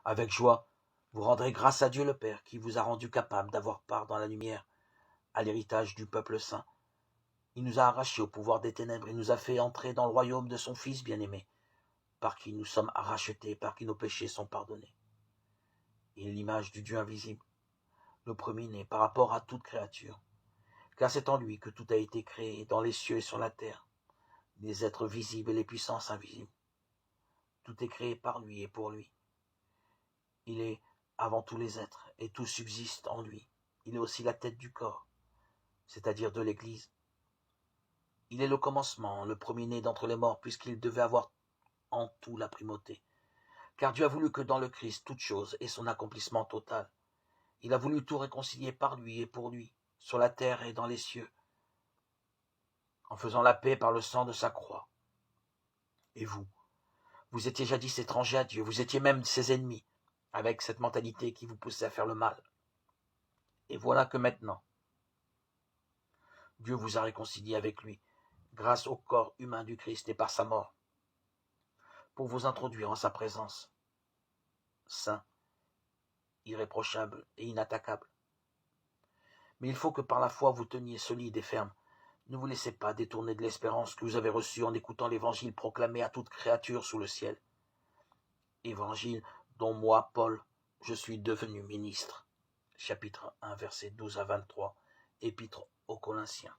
Avec joie, vous rendrez grâce à Dieu le Père qui vous a rendu capable d'avoir part dans la lumière, à l'héritage du peuple saint. Il nous a arrachés au pouvoir des ténèbres et nous a fait entrer dans le royaume de son Fils bien-aimé, par qui nous sommes rachetés, par qui nos péchés sont pardonnés. Il est l'image du Dieu invisible, le premier-né par rapport à toute créature, car c'est en lui que tout a été créé, dans les cieux et sur la terre, les êtres visibles et les puissances invisibles. Tout est créé par lui et pour lui. Il est avant tous les êtres, et tout subsiste en lui. Il est aussi la tête du corps, c'est-à-dire de l'Église. Il est le commencement, le premier-né d'entre les morts, puisqu'il devait avoir en tout la primauté. Car Dieu a voulu que dans le Christ, toute chose ait son accomplissement total. Il a voulu tout réconcilier par lui et pour lui, sur la terre et dans les cieux, en faisant la paix par le sang de sa croix. Et vous étiez jadis étrangers à Dieu, vous étiez même ses ennemis, avec cette mentalité qui vous poussait à faire le mal. Et voilà que maintenant, Dieu vous a réconcilié avec lui, grâce au corps humain du Christ et par sa mort, pour vous introduire en sa présence, saint, irréprochable et inattaquable. Mais il faut que par la foi vous teniez solide et ferme. Ne vous laissez pas détourner de l'espérance que vous avez reçue en écoutant l'évangile proclamé à toute créature sous le ciel. Évangile dont moi, Paul, je suis devenu ministre. Chapitre 1, versets 12 à 23, Épître aux Corinthiens.